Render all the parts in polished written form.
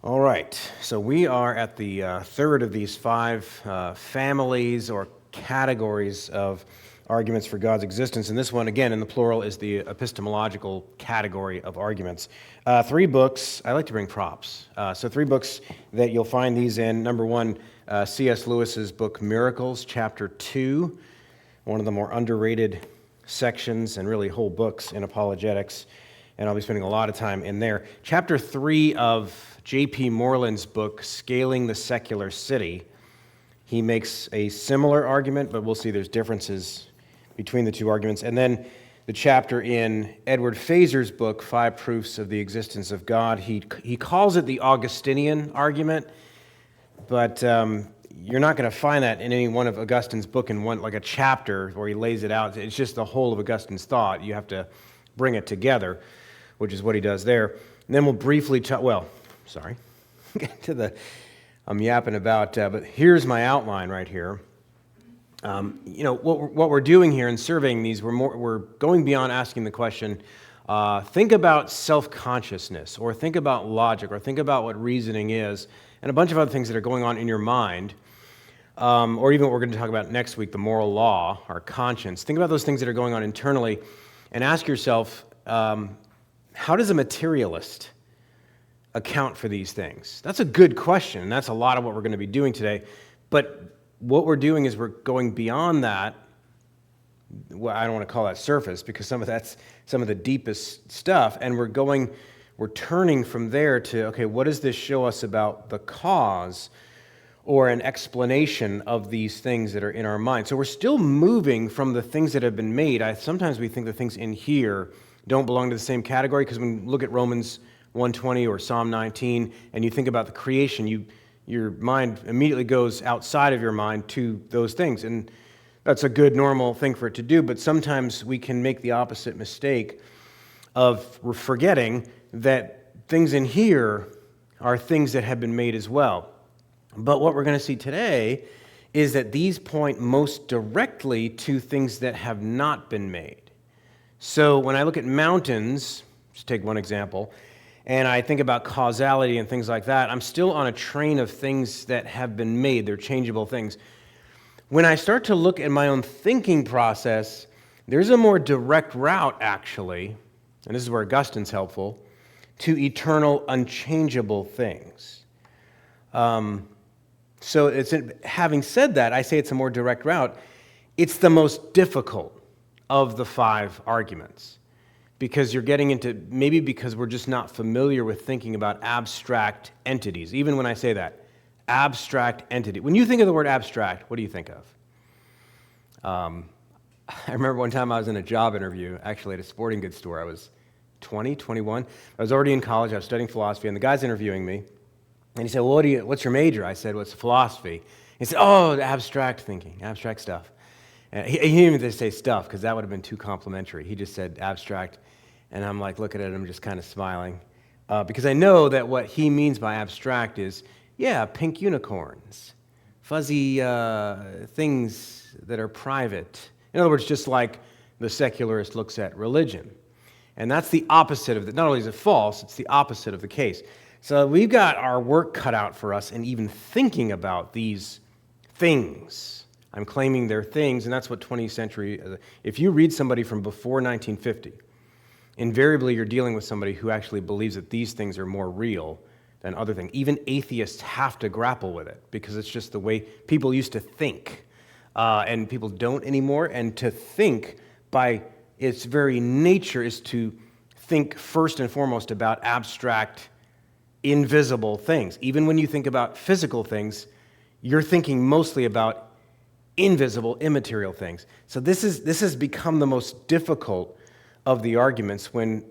All right, so we are at the third of these five families or categories of arguments for God's existence. And this one, again, in the plural, is the epistemological category of arguments. Three books. I like to bring props. So three books that you'll find these in. Number one, C.S. Lewis's book Miracles, chapter 2, one of the more underrated sections and really whole books in apologetics. And I'll be spending a lot of time in there. Chapter 3 of J.P. Moreland's book, Scaling the Secular City, he makes a similar argument, but we'll see there's differences between the two arguments. And then the chapter in Edward Fazer's book, Five Proofs of the Existence of God, he calls it the Augustinian argument, but you're not going to find that in any one of Augustine's book in one, like a chapter where he lays it out. It's just the whole of Augustine's thought. You have to bring it together, which is what he does there. And then we'll briefly get to I'm yapping about, but here's my outline right here. What we're doing here in surveying these, we're going beyond asking the question, think about self-consciousness, or think about logic, or think about what reasoning is, and a bunch of other things that are going on in your mind, or even what we're going to talk about next week, the moral law, our conscience. Think about those things that are going on internally, and ask yourself, how does a materialist account for these things? That's a good question, and that's a lot of what we're going to be doing today. But what we're doing is we're going beyond that. Well, I don't want to call that surface, because some of that's some of the deepest stuff, and we're turning from there to, okay, what does this show us about the cause or an explanation of these things that are in our mind? So we're still moving from the things that have been made. Sometimes we think the things in here don't belong to the same category, because when you look at Romans 1:20 or Psalm 19, and you think about the creation, your mind immediately goes outside of your mind to those things. And that's a good, normal thing for it to do, but sometimes we can make the opposite mistake of forgetting that things in here are things that have been made as well. But what we're going to see today is that these point most directly to things that have not been made. So when I look at mountains, just take one example, and I think about causality and things like that, I'm still on a train of things that have been made. They're changeable things. When I start to look at my own thinking process, there's a more direct route, actually, and this is where Augustine's helpful, to eternal, unchangeable things. So having said that, I say it's a more direct route. It's the most difficult of the five arguments, because you're getting into, maybe because we're just not familiar with thinking about abstract entities. Even when I say that, abstract entity. When you think of the word abstract, what do you think of? I remember one time I was in a job interview, actually at a sporting goods store. I was 20, 21. I was already in college. I was studying philosophy, and the guy's interviewing me. And he said, well, what's your major? I said, what's philosophy? He said, oh, abstract thinking, abstract stuff. And he didn't even say stuff, because that would have been too complimentary. He just said abstract. And I'm like looking at him, just kind of smiling. Because I know that what he means by abstract is, pink unicorns, fuzzy things that are private. In other words, just like the secularist looks at religion. And that's the opposite of not only is it false, it's the opposite of the case. So we've got our work cut out for us in even thinking about these things. I'm claiming they're things, and that's what 20th century, if you read somebody from before 1950, invariably you're dealing with somebody who actually believes that these things are more real than other things. Even atheists have to grapple with it, because it's just the way people used to think, and people don't anymore. And to think by its very nature is to think first and foremost about abstract, invisible things. Even when you think about physical things, you're thinking mostly about invisible, immaterial things. So this has become the most difficult of the arguments, when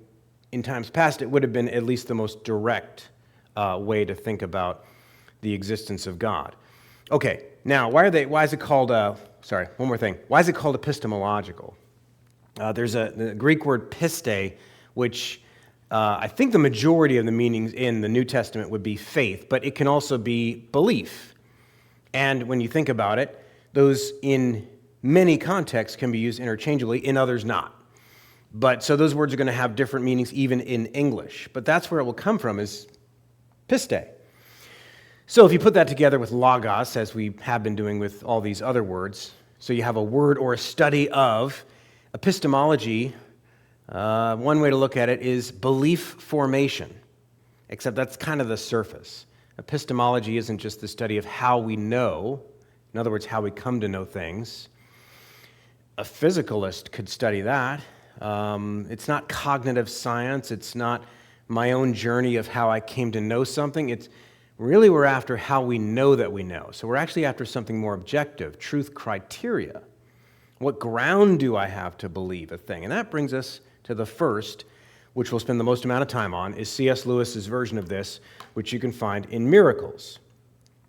in times past it would have been at least the most direct way to think about the existence of God. Okay, now why is it called, one more thing. Why is it called epistemological? There's the Greek word piste, which I think the majority of the meanings in the New Testament would be faith, but it can also be belief. And when you think about it, those in many contexts can be used interchangeably, in others not. But so those words are going to have different meanings even in English. But that's where it will come from, is piste. So if you put that together with logos, as we have been doing with all these other words, so you have a word or a study of, epistemology, one way to look at it is belief formation, except that's kind of the surface. Epistemology isn't just the study of how we know, in other words, how we come to know things. A physicalist could study that. It's not cognitive science. It's not my own journey of how I came to know something. It's really we're after how we know that we know. So we're actually after something more objective, truth criteria. What ground do I have to believe a thing? And that brings us to the first, which we'll spend the most amount of time on, is C.S. Lewis's version of this, which you can find in Miracles.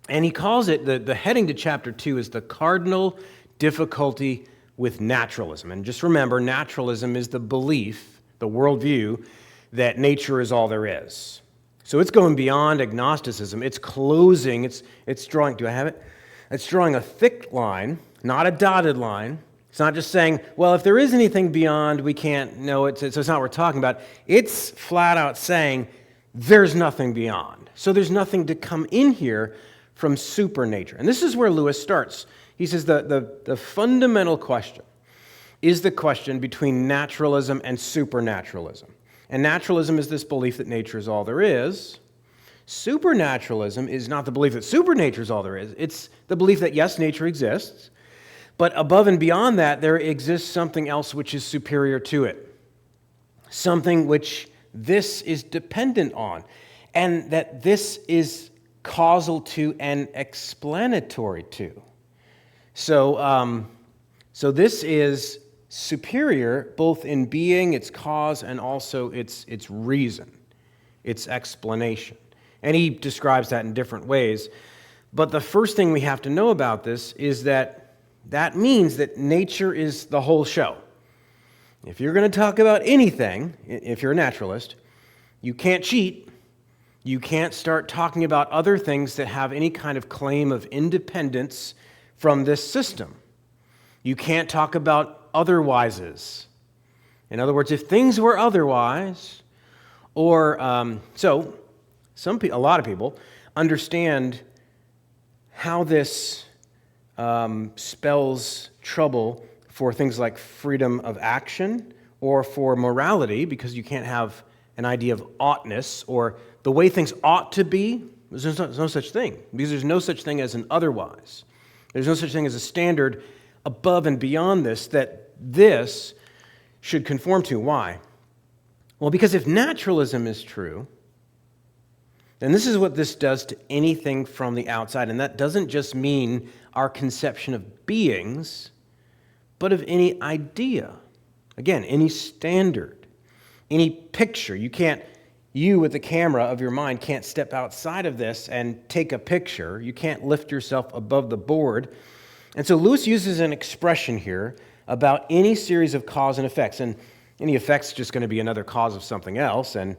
And he calls it, the heading to chapter 2 is the cardinal difficulty with naturalism. And just remember, naturalism is the belief, the worldview, that nature is all there is. So it's going beyond agnosticism. It's closing, it's drawing, do I have it? It's drawing a thick line, not a dotted line. It's not just saying, well, if there is anything beyond, we can't know it, so it's not what we're talking about. It's flat out saying, there's nothing beyond. So there's nothing to come in here from supernature. And this is where Lewis starts. He says the fundamental question is the question between naturalism and supernaturalism. And naturalism is this belief that nature is all there is. Supernaturalism is not the belief that supernature is all there is. It's the belief that, yes, nature exists, but above and beyond that, there exists something else which is superior to it. Something which this is dependent on, and that this is causal to and explanatory to. So this is superior both in being, its cause, and also its reason, its explanation. And he describes that in different ways. But the first thing we have to know about this is that means that nature is the whole show. If you're going to talk about anything, if you're a naturalist, you can't cheat. You can't start talking about other things that have any kind of claim of independence from this system. You can't talk about otherwises. In other words, if things were otherwise, or a lot of people understand how this spells trouble for things like freedom of action or for morality, because you can't have an idea of oughtness or the way things ought to be. There's no such thing, because there's no such thing as an otherwise. There's no such thing as a standard above and beyond this that this should conform to. Why? Well, because if naturalism is true, then this is what this does to anything from the outside. And that doesn't just mean our conception of beings, but of any idea. Again, any standard, any picture. You with the camera of your mind can't step outside of this and take a picture. You can't lift yourself above the board. And so Lewis uses an expression here about any series of cause and effects. And any effect's just going to be another cause of something else. And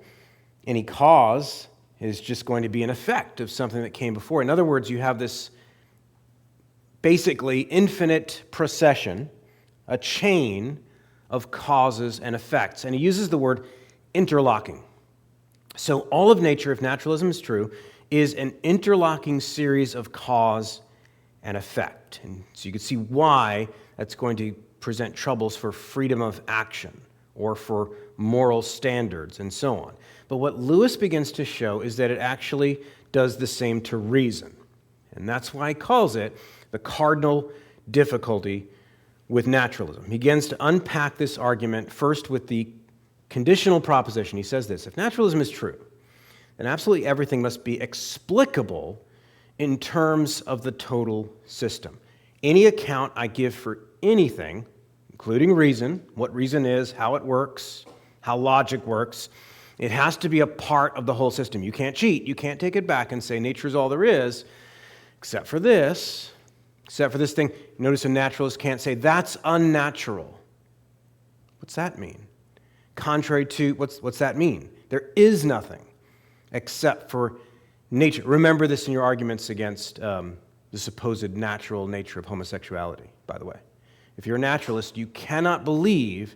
any cause is just going to be an effect of something that came before. In other words, you have this basically infinite procession, a chain of causes and effects. And he uses the word interlocking. So all of nature, if naturalism is true, is an interlocking series of cause and effect. And so you can see why that's going to present troubles for freedom of action or for moral standards and so on. But what Lewis begins to show is that it actually does the same to reason. And that's why he calls it the cardinal difficulty with naturalism. He begins to unpack this argument first with the conditional proposition. He says this: if naturalism is true, then absolutely everything must be explicable in terms of the total system. Any account I give for anything, including reason, what reason is, how it works, how logic works, it has to be a part of the whole system. You can't cheat. You can't take it back and say nature is all there is, except for this thing. Notice a naturalist can't say that's unnatural. What's that mean? Contrary to, what's that mean? There is nothing except for nature. Remember this in your arguments against the supposed natural nature of homosexuality, by the way. If you're a naturalist, you cannot believe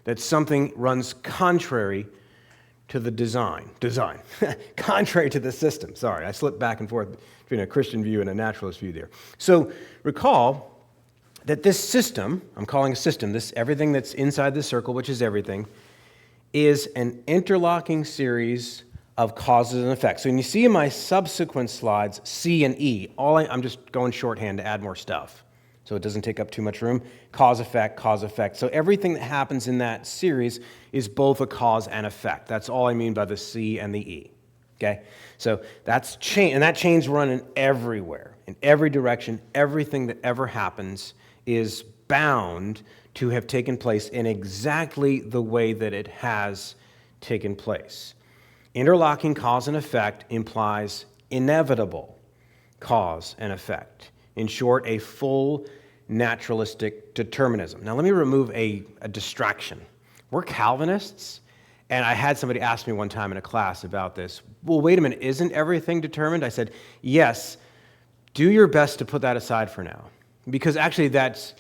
that something runs contrary to the design, contrary to the system. Sorry, I slipped back and forth between a Christian view and a naturalist view there. So recall that this system, I'm calling a system, this everything that's inside this circle, which is everything, is an interlocking series of causes and effects. So when you see in my subsequent slides C and E, I'm just going shorthand to add more stuff so it doesn't take up too much room. Cause, effect. So everything that happens in that series is both a cause and effect. That's all I mean by the C and the E. Okay? So that's chain, and that chain's running everywhere, in every direction. Everything that ever happens is bound to have taken place in exactly the way that it has taken place. Interlocking cause and effect implies inevitable cause and effect. In short, a full naturalistic determinism. Now, let me remove a distraction. We're Calvinists, and I had somebody ask me one time in a class about this. Well, wait a minute, isn't everything determined? I said, yes, do your best to put that aside for now. Because actually, that's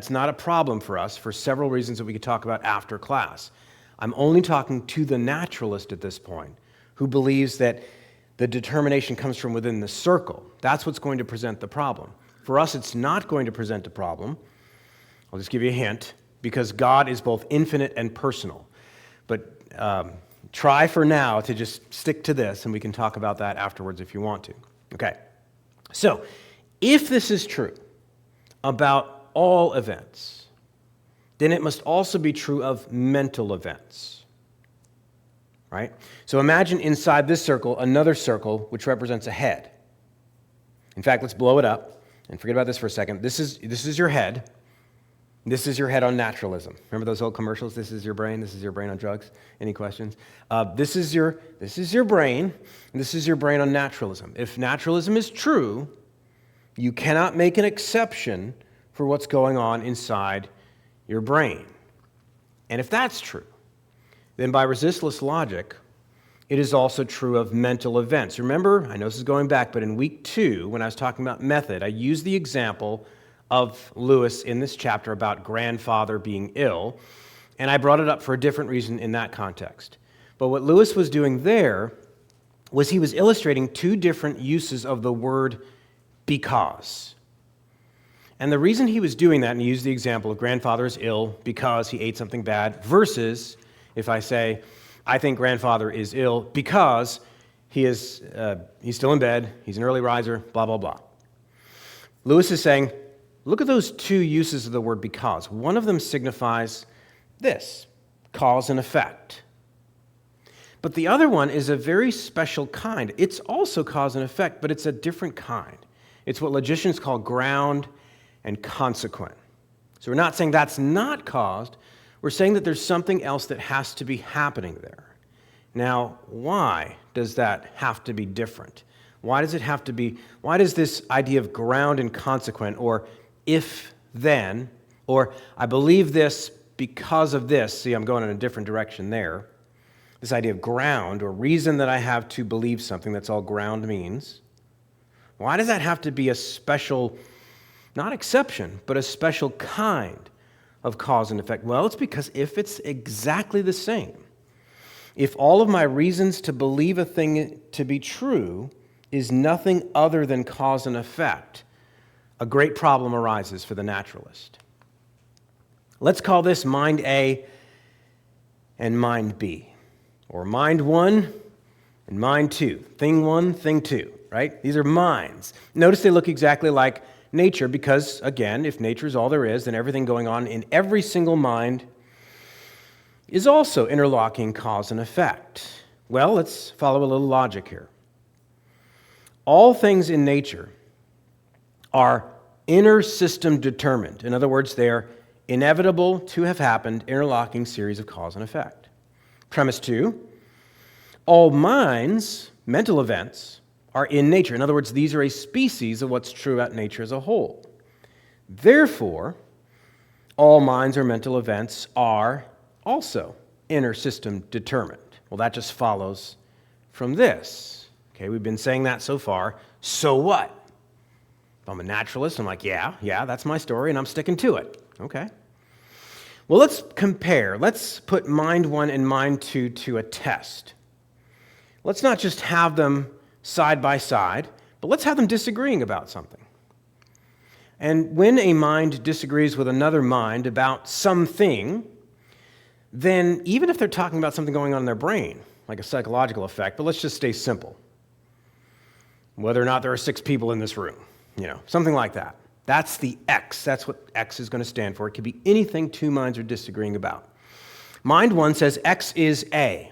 not a problem for us for several reasons that we could talk about after class. I'm only talking to the naturalist at this point, who believes that the determination comes from within the circle. That's what's going to present the problem. For us, it's not going to present a problem. I'll just give you a hint, because God is both infinite and personal. But try for now to just stick to this, and we can talk about that afterwards if you want to. Okay, so if this is true about all events, then it must also be true of mental events, right? So imagine inside this circle, another circle, which represents a head. In fact, let's blow it up and forget about this for a second. This is your head. This is your head on naturalism. Remember those old commercials? This is your brain on drugs. Any questions? This is your brain, and this is your brain on naturalism. If naturalism is true, you cannot make an exception for what's going on inside your brain. And if that's true, then by resistless logic, it is also true of mental events. Remember, I know this is going back, but in week 2, when I was talking about method, I used the example of Lewis in this chapter about grandfather being ill, and I brought it up for a different reason in that context. But what Lewis was doing there was he was illustrating 2 different uses of the word because. And the reason he was doing that, and he used the example of grandfather is ill because he ate something bad, versus if I say, I think grandfather is ill because he's still in bed, he's an early riser, blah, blah, blah. Lewis is saying, look at those 2 uses of the word because. One of them signifies this, cause and effect. But the other one is a very special kind. It's also cause and effect, but it's a different kind. It's what logicians call ground and consequent. So we're not saying that's not caused. We're saying that there's something else that has to be happening there. Now, why does that have to be different? Why does this idea of ground and consequent, or if then, or I believe this because of this, see, I'm going in a different direction there. This idea of ground, or reason that I have to believe something, that's all ground means. Why does that have to be a special, not exception, but a special kind of cause and effect? Well, it's because if it's exactly the same, if all of my reasons to believe a thing to be true is nothing other than cause and effect, a great problem arises for the naturalist. Let's call this mind A and mind B, or mind 1 and mind 2, thing 1, thing 2, right? These are minds. Notice they look exactly like nature because, again, if nature is all there is, then everything going on in every single mind is also interlocking cause and effect. Well, let's follow a little logic here. All things in nature are inner system determined. In other words, they are inevitable to have happened, interlocking series of cause and effect. Premise 2, all minds, mental events, are in nature. In other words, these are a species of what's true about nature as a whole. Therefore, all minds or mental events are also inner system determined. Well, that just follows from this. Okay, we've been saying that so far. So what? If I'm a naturalist, I'm like, yeah, that's my story, and I'm sticking to it. Okay. Well, let's compare. Let's put mind 1 and mind 2 to a test. Let's not just have them side by side, but let's have them disagreeing about something. And when a mind disagrees with another mind about something, then even if they're talking about something going on in their brain, like a psychological effect, but let's just stay simple. Whether or not there are 6 people in this room, something like that. That's the X. That's what X is going to stand for. It could be anything 2 minds are disagreeing about. Mind 1 says X is A.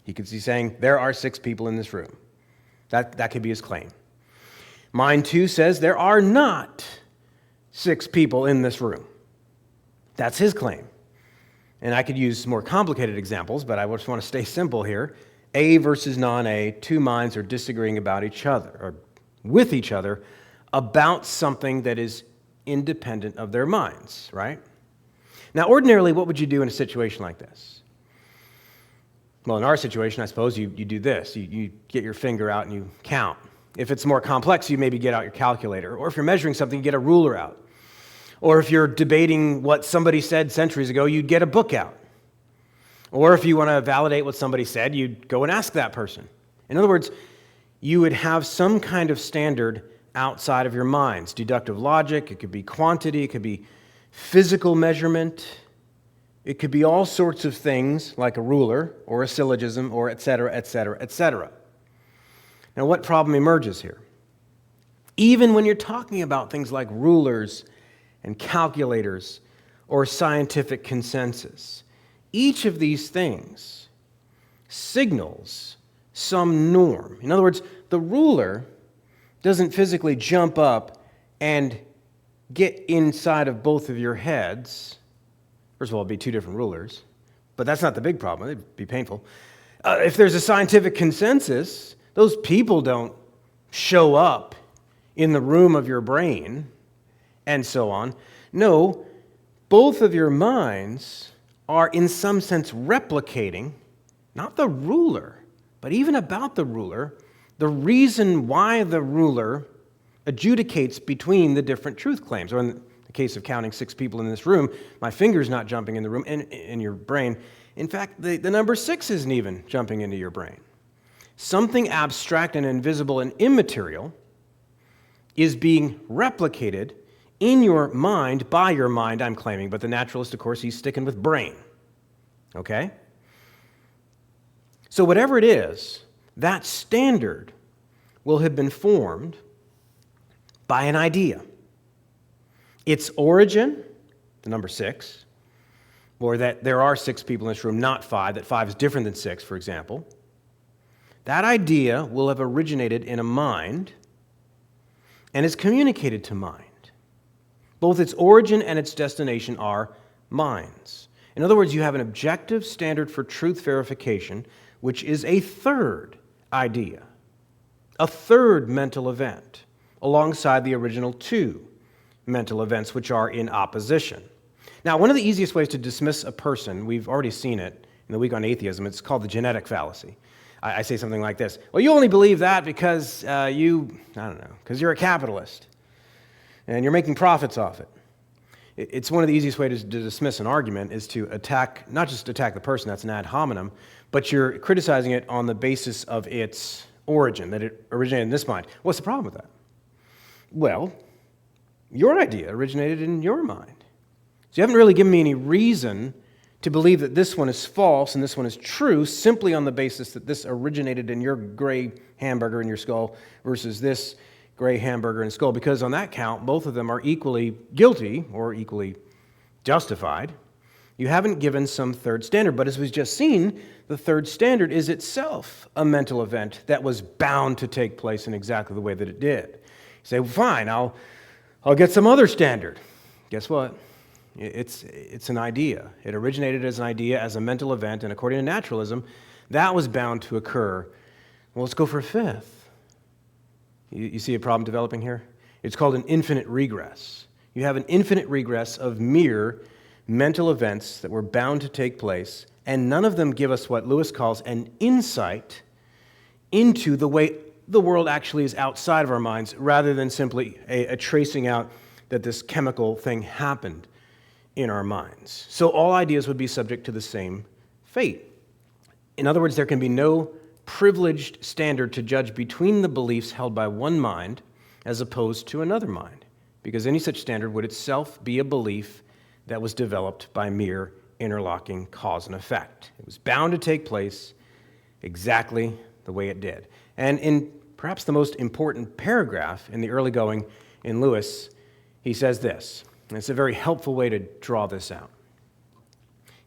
He could be saying there are 6 people in this room. That could be his claim. Mind 2 says there are not 6 people in this room. That's his claim. And I could use more complicated examples, but I just want to stay simple here. A versus non-A, 2 minds are disagreeing about each other, or with each other, about something that is independent of their minds, right? Now, ordinarily, what would you do in a situation like this? Well, in our situation, I suppose you do this. You get your finger out and you count. If it's more complex, you maybe get out your calculator. Or if you're measuring something, you get a ruler out. Or if you're debating what somebody said centuries ago, you'd get a book out. Or if you want to validate what somebody said, you'd go and ask that person. In other words, you would have some kind of standard outside of your minds. Deductive logic, it could be quantity, it could be physical measurement, it could be all sorts of things like a ruler or a syllogism or et cetera, et cetera, et cetera. Now, what problem emerges here? Even when you're talking about things like rulers and calculators or scientific consensus, each of these things signals some norm. In other words, the ruler doesn't physically jump up and get inside of both of your heads. First of all, it'd be 2 different rulers, but that's not the big problem. It'd be painful. If there's a scientific consensus, those people don't show up in the room of your brain and so on. No, both of your minds are in some sense replicating, not the ruler, but even about the ruler, the reason why the ruler adjudicates between the different truth claims. Or in the case of counting 6 people in this room, my finger's not jumping in the room, in your brain. In fact, the number 6 isn't even jumping into your brain. Something abstract and invisible and immaterial is being replicated in your mind, by your mind, I'm claiming, but the naturalist, of course, he's sticking with brain. Okay? So whatever it is, that standard will have been formed by an idea. Its origin, the number 6, or that there are 6 people in this room, not 5, that 5 is different than 6, for example. That idea will have originated in a mind and is communicated to mind. Both its origin and its destination are minds. In other words, you have an objective standard for truth verification, which is a third idea, a third mental event, alongside the original 2 mental events, which are in opposition. Now, one of the easiest ways to dismiss a person, we've already seen it in the week on atheism, it's called the genetic fallacy. I say something like this: well, you only believe that because because you're a capitalist and you're making profits off it. It's one of the easiest ways to dismiss an argument is to attack, not just attack the person, that's an ad hominem, but you're criticizing it on the basis of its origin, that it originated in this mind. What's the problem with that? Well, your idea originated in your mind. So you haven't really given me any reason to believe that this one is false and this one is true simply on the basis that this originated in your gray hamburger in your skull versus this gray hamburger and skull, because on that count, both of them are equally guilty or equally justified. You haven't given some third standard, but as we've just seen, the third standard is itself a mental event that was bound to take place in exactly the way that it did. You say, well, fine, I'll get some other standard. Guess what? It's an idea. It originated as an idea, as a mental event, and according to naturalism, that was bound to occur. Well, let's go for a fifth. You see a problem developing here? It's called an infinite regress. You have an infinite regress of mere mental events that were bound to take place, and none of them give us what Lewis calls an insight into the way the world actually is outside of our minds, rather than simply a tracing out that this chemical thing happened in our minds. So all ideas would be subject to the same fate. In other words, there can be no privileged standard to judge between the beliefs held by one mind as opposed to another mind, because any such standard would itself be a belief that was developed by mere interlocking cause and effect. It was bound to take place exactly the way it did. And in perhaps the most important paragraph in the early going in Lewis, he says this, and it's a very helpful way to draw this out.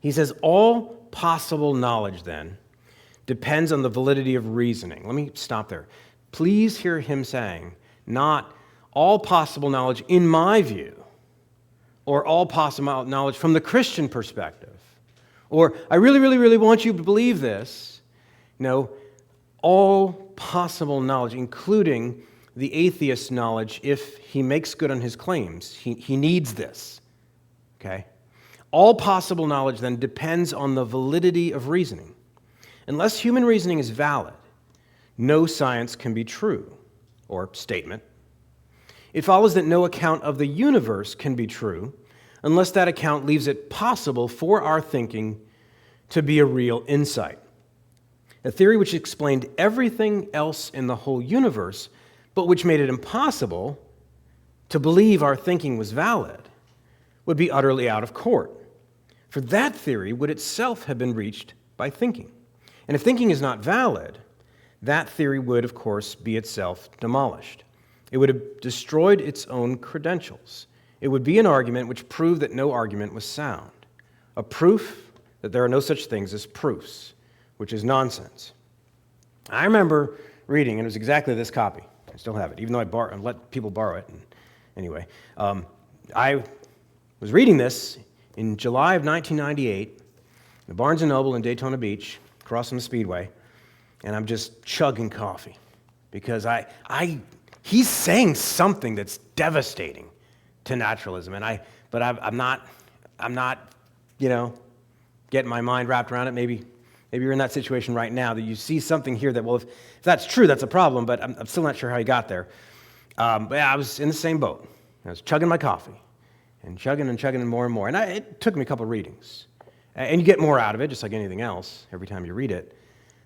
He says, all possible knowledge, then, depends on the validity of reasoning. Let me stop there. Please hear him saying, not all possible knowledge in my view, or all possible knowledge from the Christian perspective, or I really, really, really want you to believe this. No, all possible knowledge, including the atheist's knowledge, if he makes good on his claims. He needs this, okay? All possible knowledge, then, depends on the validity of reasoning. Unless human reasoning is valid, no science can be true, or statement. It follows that no account of the universe can be true unless that account leaves it possible for our thinking to be a real insight. A theory which explained everything else in the whole universe, but which made it impossible to believe our thinking was valid, would be utterly out of court. For that theory would itself have been reached by thinking. And if thinking is not valid, that theory would, of course, be itself demolished. It would have destroyed its own credentials. It would be an argument which proved that no argument was sound, a proof that there are no such things as proofs, which is nonsense. I remember reading, and it was exactly this copy. I still have it, even though I let people borrow it. And anyway, I was reading this in July of 1998, the Barnes & Noble in Daytona Beach, across from the Speedway, and I'm just chugging coffee because he's saying something that's devastating to naturalism, but I'm not, getting my mind wrapped around it. Maybe you're in that situation right now that you see something here that, well, if that's true, that's a problem, but I'm still not sure how you got there. But yeah, I was in the same boat. I was chugging my coffee and chugging and more and more, and it took me a couple of readings. And you get more out of it, just like anything else, every time you read it.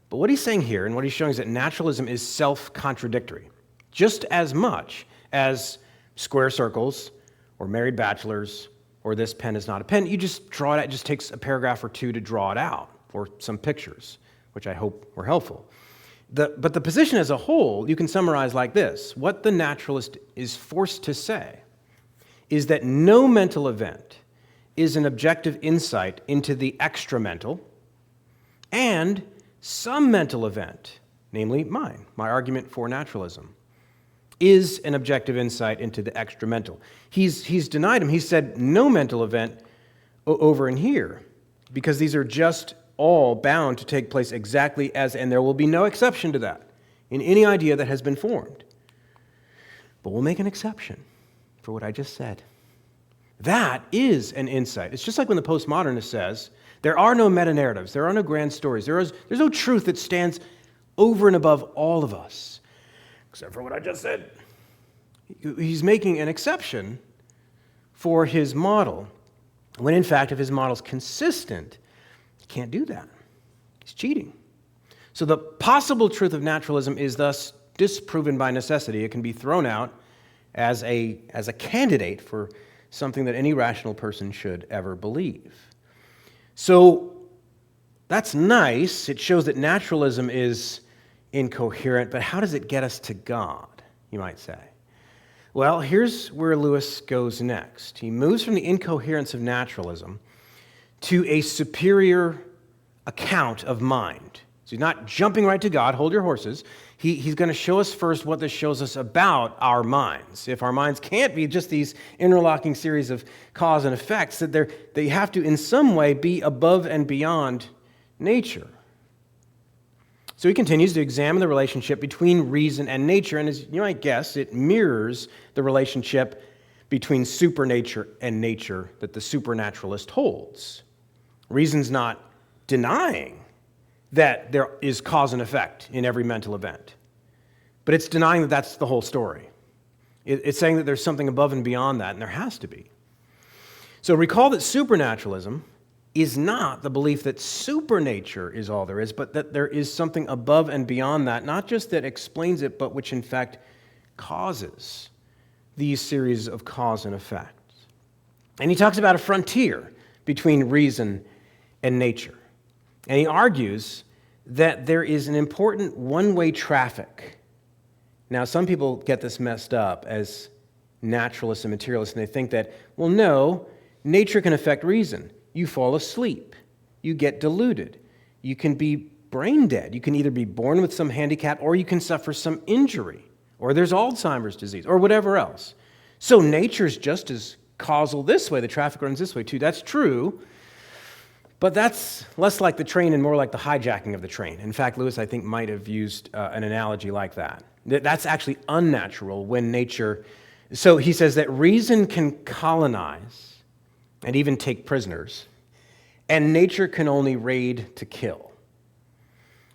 But what he's saying here, and what he's showing, is that naturalism is self-contradictory, just as much as square circles, or married bachelors, or this pen is not a pen. You just draw it out. It just takes a paragraph or two to draw it out, or some pictures, which I hope were helpful. But the position as a whole, you can summarize like this. What the naturalist is forced to say is that no mental event is an objective insight into the extramental, and some mental event, namely mine, my argument for naturalism, is an objective insight into the extramental. He's denied him. He said no mental event over in here, because these are just all bound to take place exactly as, and there will be no exception to that in any idea that has been formed. But we'll make an exception for what I just said. That is an insight. It's just like when the postmodernist says, there are no meta-narratives, there are no grand stories, there's no truth that stands over and above all of us, except for what I just said. He's making an exception for his model, when in fact, if his model's consistent, he can't do that. He's cheating. So the possible truth of naturalism is thus disproven by necessity. It can be thrown out as a candidate for something that any rational person should ever believe. So that's nice. It shows that naturalism is incoherent, but how does it get us to God, you might say? Well, here's where Lewis goes next. He moves from the incoherence of naturalism to a superior account of mind. So he's not jumping right to God, hold your horses. He's going to show us first what this shows us about our minds. If our minds can't be just these interlocking series of cause and effects, that they have to in some way be above and beyond nature. So he continues to examine the relationship between reason and nature, and as you might guess, it mirrors the relationship between supernature and nature that the supernaturalist holds. Reason's not denying that there is cause and effect in every mental event, but it's denying that that's the whole story. It's saying that there's something above and beyond that, and there has to be. So recall that supernaturalism is not the belief that supernature is all there is, but that there is something above and beyond that, not just that explains it, but which in fact causes these series of cause and effect. And he talks about a frontier between reason and nature. And he argues that there is an important one-way traffic. Now, some people get this messed up as naturalists and materialists, and they think that, well, no, nature can affect reason. You fall asleep. You get deluded. You can be brain dead. You can either be born with some handicap, or you can suffer some injury, or there's Alzheimer's disease, or whatever else. So nature's just as causal this way. The traffic runs this way too. That's true, but that's less like the train and more like the hijacking of the train. In fact, Lewis, I think, might have used an analogy like that. That's actually unnatural when nature... So he says that reason can colonize and even take prisoners, and nature can only raid to kill.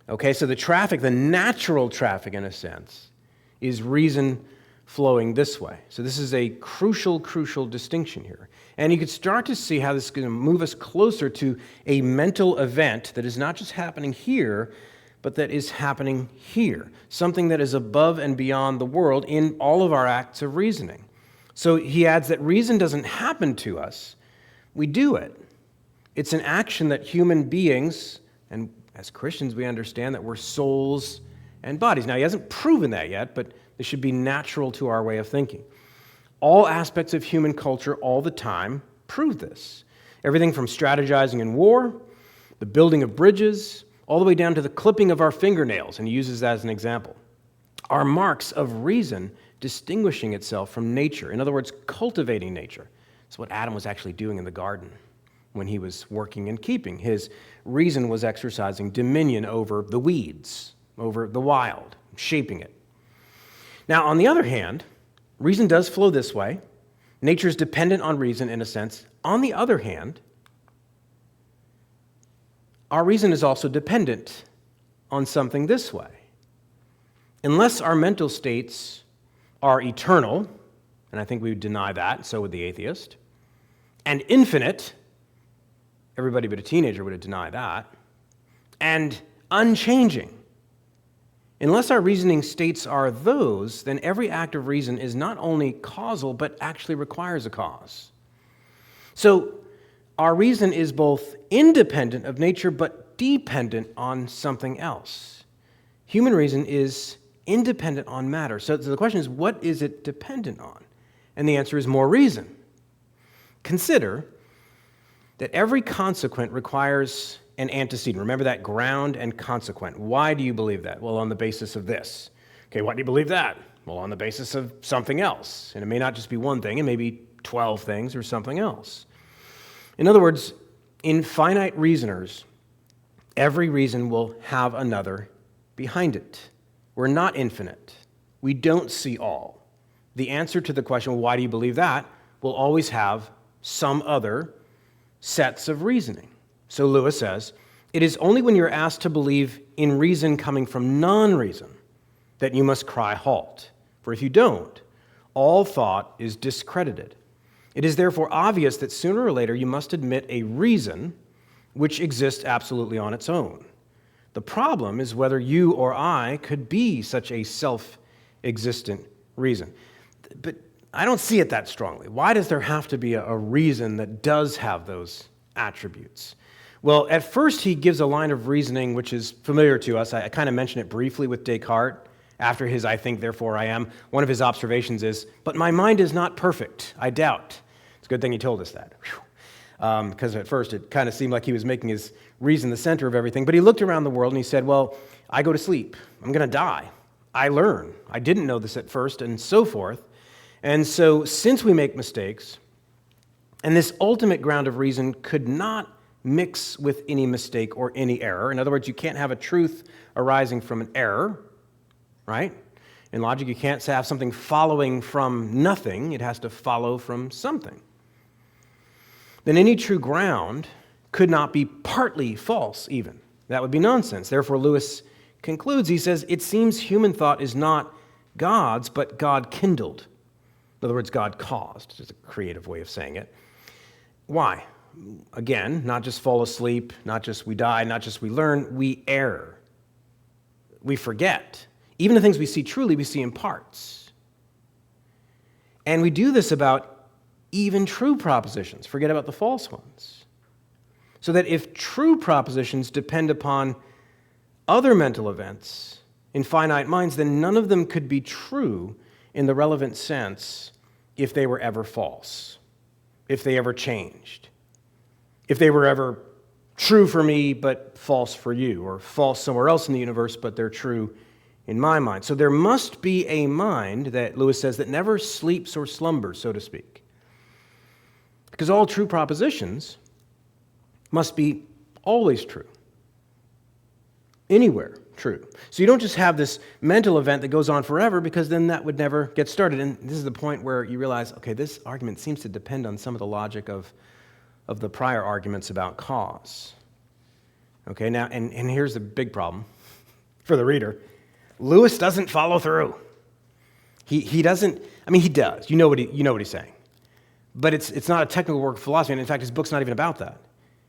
Okay, so the traffic, the natural traffic in a sense, is reason flowing this way. So this is a crucial distinction here. And you could start to see how this is going to move us closer to a mental event that is not just happening here, but that is happening here. Something that is above and beyond the world in all of our acts of reasoning. So he adds that reason doesn't happen to us, we do it. It's an action that human beings, and as Christians we understand that we're souls and bodies. Now he hasn't proven that yet, but this should be natural to our way of thinking. All aspects of human culture all the time prove this. Everything from strategizing in war, the building of bridges, all the way down to the clipping of our fingernails, and he uses that as an example, are marks of reason distinguishing itself from nature. In other words, cultivating nature. It's what Adam was actually doing in the garden when he was working and keeping. His reason was exercising dominion over the weeds, over the wild, shaping it. Now, on the other hand, reason does flow this way. Nature is dependent on reason in a sense. On the other hand, our reason is also dependent on something this way. Unless our mental states are eternal, and I think we would deny that, so would the atheist, and infinite, everybody but a teenager would deny that, and unchanging. Unless our reasoning states are those, then every act of reason is not only causal, but actually requires a cause. So our reason is both independent of nature, but dependent on something else. Human reason is independent on matter. So the question is, what is it dependent on? And the answer is more reason. Consider that every consequent requires an antecedent. Remember that, ground and consequent. Why do you believe that? Well, on the basis of this. Okay, why do you believe that? Well, on the basis of something else. And it may not just be one thing, it may be 12 things or something else. In other words, in finite reasoners, every reason will have another behind it. We're not infinite. We don't see all. The answer to the question, why do you believe that, will always have some other sets of reasoning. So Lewis says, it is only when you're asked to believe in reason coming from non-reason that you must cry halt. For if you don't, all thought is discredited. It is therefore obvious that sooner or later you must admit a reason which exists absolutely on its own. The problem is whether you or I could be such a self-existent reason. But I don't see it that strongly. Why does there have to be a reason that does have those attributes? Well, at first he gives a line of reasoning which is familiar to us. I kind of mentioned it briefly with Descartes. After his I think, therefore I am, one of his observations is, but my mind is not perfect, I doubt. It's a good thing he told us that. Because at first it kind of seemed like he was making his reason the center of everything. But he looked around the world and he said, well, I go to sleep. I'm going to die. I learn. I didn't know this at first, and so forth. And so since we make mistakes, and this ultimate ground of reason could not mix with any mistake or any error. In other words, you can't have a truth arising from an error, right? In logic, you can't have something following from nothing. It has to follow from something. Then any true ground could not be partly false even. That would be nonsense. Therefore, Lewis concludes, he says, it seems human thought is not God's, but God-kindled. In other words, God caused, is a creative way of saying it. Why? Again, not just fall asleep, not just we die, not just we learn, we err. We forget. Even the things we see truly, we see in parts. And we do this about even true propositions. Forget about the false ones. So that if true propositions depend upon other mental events in finite minds, then none of them could be true in the relevant sense if they were ever false, if they ever changed, if they were ever true for me but false for you, or false somewhere else in the universe but they're true in my mind. So there must be a mind, that Lewis says, that never sleeps or slumbers, so to speak. Because all true propositions must be always true. Anywhere true. So you don't just have this mental event that goes on forever, because then that would never get started. And this is the point where you realize, okay, this argument seems to depend on some of the logic of the prior arguments about cause. Okay, now, and here's the big problem for the reader. Lewis doesn't follow through. He doesn't, I mean, he does. You know what he's saying. But it's not a technical work of philosophy, and in fact, his book's not even about that.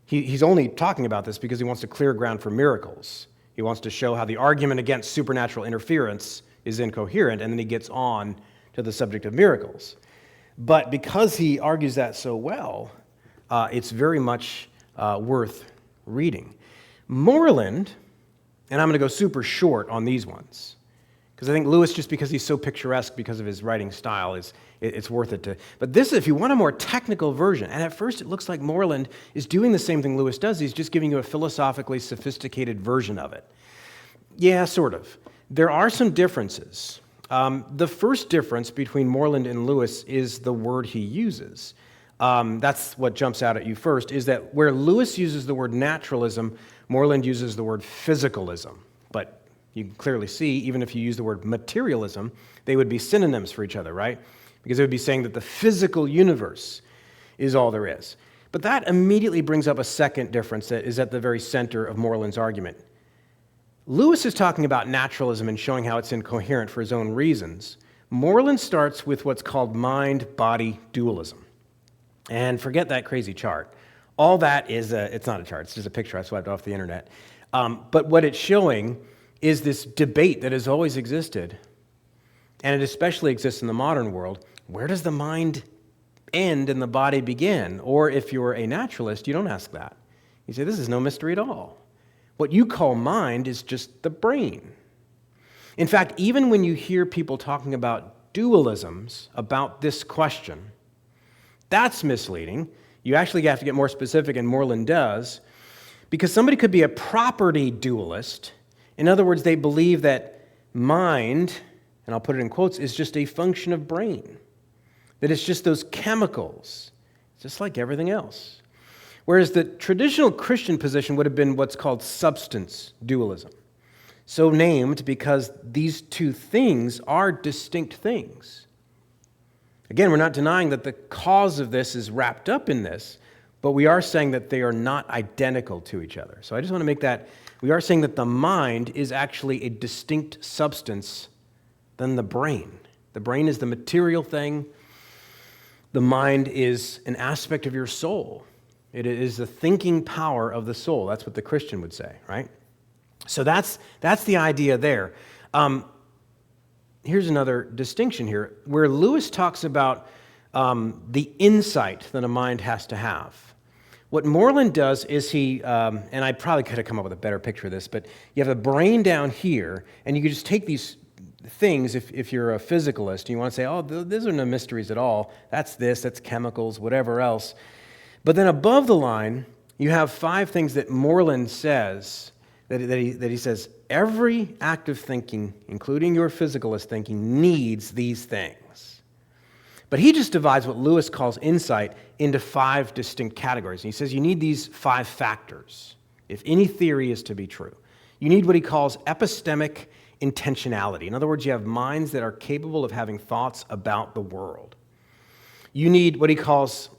He's only talking about this because he wants to clear ground for miracles. He wants to show how the argument against supernatural interference is incoherent, and then he gets on to the subject of miracles. But because he argues that so well, it's very much worth reading. Moreland, and I'm going to go super short on these ones, because I think Lewis, just because he's so picturesque because of his writing style, it's worth it to. But this, if you want a more technical version, and at first it looks like Moreland is doing the same thing Lewis does, he's just giving you a philosophically sophisticated version of it. Yeah, sort of. There are some differences. The first difference between Moreland and Lewis is the word he uses. That's what jumps out at you first, is that where Lewis uses the word naturalism, Moreland uses the word physicalism. But you can clearly see, even if you use the word materialism, they would be synonyms for each other, right? Because it would be saying that the physical universe is all there is. But that immediately brings up a second difference that is at the very center of Moreland's argument. Lewis is talking about naturalism and showing how it's incoherent for his own reasons. Moreland starts with what's called mind-body dualism. And forget that crazy chart. All that is, it's not a chart, it's just a picture I swiped off the internet. But what it's showing is this debate that has always existed, and it especially exists in the modern world. Where does the mind end and the body begin? Or if you're a naturalist, you don't ask that. You say, this is no mystery at all. What you call mind is just the brain. In fact, even when you hear people talking about dualisms about this question, that's misleading. You actually have to get more specific, and Moreland does, because somebody could be a property dualist. In other words, they believe that mind, and I'll put it in quotes, is just a function of brain, that it's just those chemicals, just like everything else. Whereas the traditional Christian position would have been what's called substance dualism, so named because these two things are distinct things. Again, we're not denying that the cause of this is wrapped up in this, but we are saying that they are not identical to each other. So I just want to make that, we are saying that the mind is actually a distinct substance than the brain. The brain is the material thing. The mind is an aspect of your soul. It is the thinking power of the soul. That's what the Christian would say, right? So that's the idea there. Here's another distinction here, where Lewis talks about the insight that a mind has to have. What Moreland does is he, and I probably could have come up with a better picture of this, but you have a brain down here, and you can just take these things, if you're a physicalist, and you want to say, oh, those are no mysteries at all. That's this, that's chemicals, whatever else. But then above the line, you have 5 things that Moreland says, that he says, every act of thinking, including your physicalist thinking, needs these things. But he just divides what Lewis calls insight into 5 distinct categories. And he says you need these 5 factors if any theory is to be true. You need what he calls epistemic intentionality. In other words, you have minds that are capable of having thoughts about the world. You need what he calls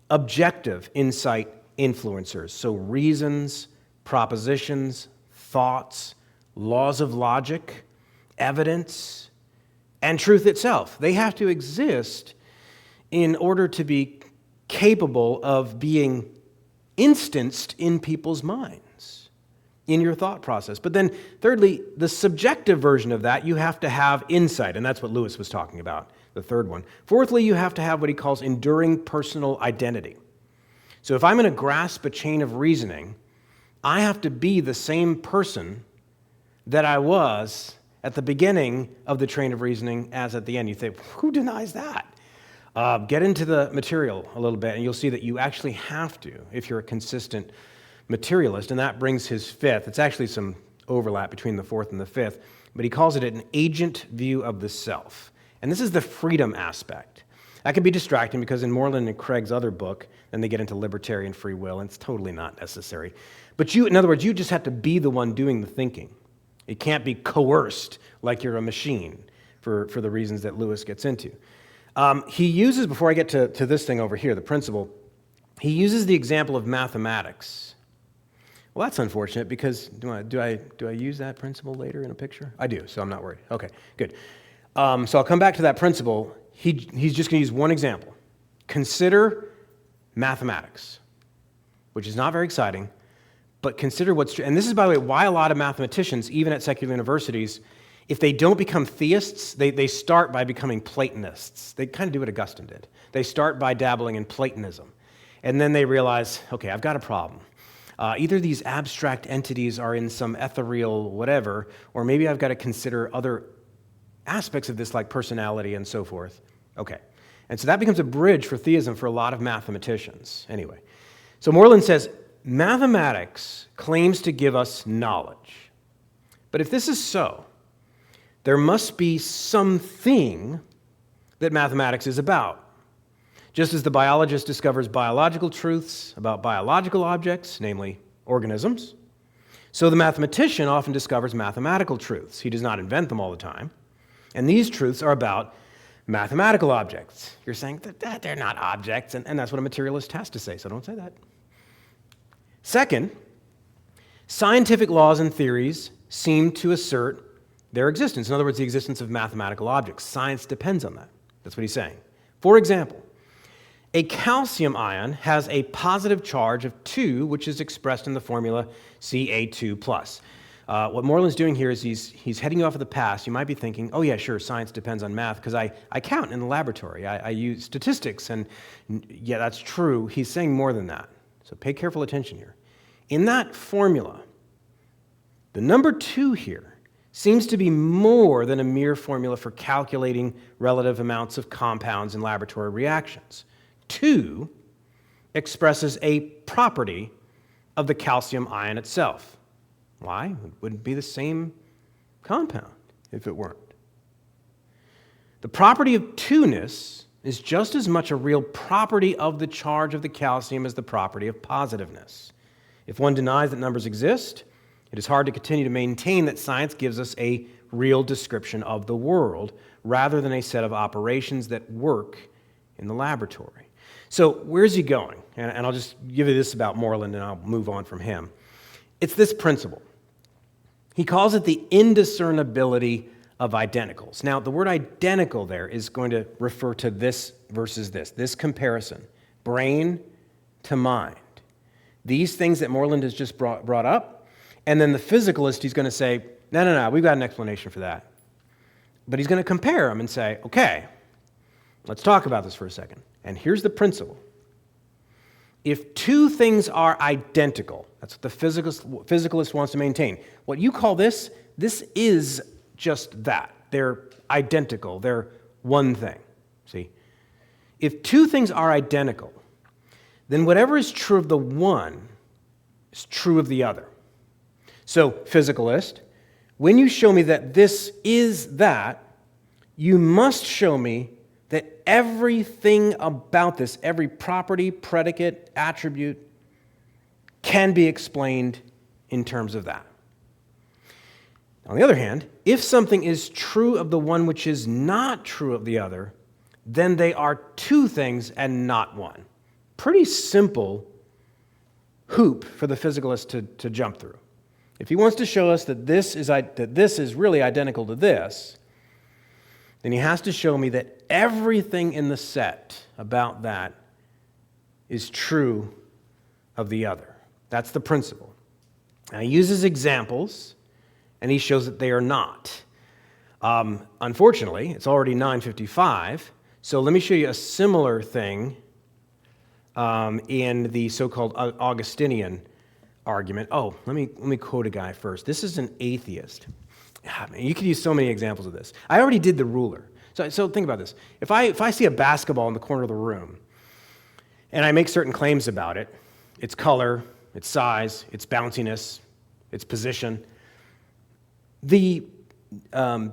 objective insight influencers, so reasons, propositions, thoughts, laws of logic, evidence, and truth itself. They have to exist in order to be capable of being instanced in people's minds, in your thought process. But then, thirdly, the subjective version of that, you have to have insight, and that's what Lewis was talking about, the third one. Fourthly, you have to have what he calls enduring personal identity. So if I'm going to grasp a chain of reasoning, I have to be the same person that I was at the beginning of the train of reasoning as at the end. You think, who denies that? Get into the material a little bit, and you'll see that you actually have to if you're a consistent materialist, and that brings his fifth. It's actually some overlap between the fourth and the fifth, but he calls it an agent view of the self. And this is the freedom aspect. That can be distracting because in Moreland and Craig's other book, then they get into libertarian free will, and it's totally not necessary. But in other words, you just have to be the one doing the thinking. It can't be coerced like you're a machine for the reasons that Lewis gets into. He uses, before I get to this thing over here, the principle, he uses the example of mathematics. Well, that's unfortunate because do I use that principle later in a picture? I do, so I'm not worried. Okay, good. So I'll come back to that principle. He's just going to use one example. Consider mathematics, which is not very exciting, but consider what's true. And this is, by the way, why a lot of mathematicians, even at secular universities, if they don't become theists, they start by becoming Platonists. They kind of do what Augustine did. They start by dabbling in Platonism. And then they realize, okay, I've got a problem. Either these abstract entities are in some ethereal whatever, or maybe I've got to consider other aspects of this like personality and so forth. Okay. And so that becomes a bridge for theism for a lot of mathematicians. Anyway, so Moreland says, mathematics claims to give us knowledge. But if this is so, there must be something that mathematics is about. Just as the biologist discovers biological truths about biological objects, namely organisms, so the mathematician often discovers mathematical truths. He does not invent them all the time. And these truths are about mathematical objects. You're saying that they're not objects, and that's what a materialist has to say, so don't say that. Second, scientific laws and theories seem to assert their existence. In other words, the existence of mathematical objects. Science depends on that. That's what he's saying. For example, a calcium ion has a positive charge of 2, which is expressed in the formula Ca2+. What Moreland's doing here is he's heading you off of the past. You might be thinking, oh yeah, sure, science depends on math, because I count in the laboratory. I use statistics, and yeah, that's true. He's saying more than that. So pay careful attention here. In that formula, the number 2 here seems to be more than a mere formula for calculating relative amounts of compounds in laboratory reactions. 2 expresses a property of the calcium ion itself. Why? It wouldn't be the same compound if it weren't. The property of 2-ness is just as much a real property of the charge of the calcium as the property of positiveness. If one denies that numbers exist, it is hard to continue to maintain that science gives us a real description of the world rather than a set of operations that work in the laboratory. So where's he going? And I'll just give you this about Moreland and I'll move on from him. It's this principle. He calls it the indiscernibility of identicals. Now, the word identical there is going to refer to this versus this comparison, brain to mind. These things that Moreland has just brought up, and then the physicalist, he's going to say, no, we've got an explanation for that. But he's going to compare them and say, okay, let's talk about this for a second. And here's the principle. If 2 things are identical, that's what the physicalist wants to maintain. What you call this is just that. They're identical. They're one thing. See? If 2 things are identical, then whatever is true of the one is true of the other. So, physicalist, when you show me that this is that, you must show me that everything about this, every property, predicate, attribute, can be explained in terms of that. On the other hand, if something is true of the one which is not true of the other, then they are 2 things and not one. Pretty simple hoop for the physicalist to jump through. If he wants to show us that this is really identical to this, then he has to show me that everything in the set about that is true of the other. That's the principle. Now, he uses examples, and he shows that they are not. Unfortunately, it's already 9:55, so let me show you a similar thing in the so-called Augustinian argument. Oh, let me quote a guy first. This is an atheist. You could use so many examples of this. I already did the ruler. So think about this. If I see a basketball in the corner of the room, and I make certain claims about it, its color, its size, its bounciness, its position, the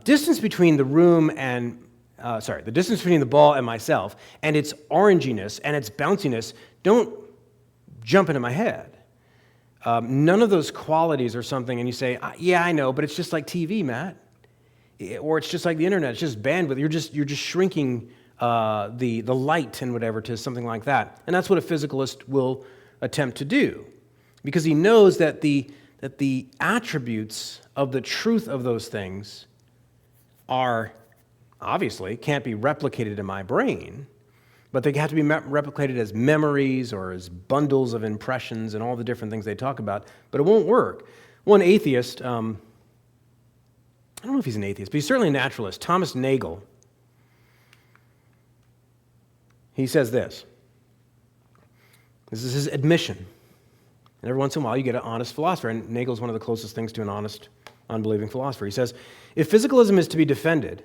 distance between the room and the distance between the ball and myself and its oranginess and its bounciness don't jump into my head. None of those qualities are something, and you say, yeah, I know, but it's just like TV, Matt. Or it's just like the internet. It's just bandwidth. You're just shrinking the light and whatever to something like that. And that's what a physicalist will attempt to do, because he knows that the attributes of the truth of those things are obviously can't be replicated in my brain, but they have to be replicated as memories or as bundles of impressions and all the different things they talk about, but it won't work. One atheist, I don't know if he's an atheist, but he's certainly a naturalist, Thomas Nagel, he says this. This is his admission. And every once in a while you get an honest philosopher, and Nagel's one of the closest things to an honest, unbelieving philosopher. He says, if physicalism is to be defended,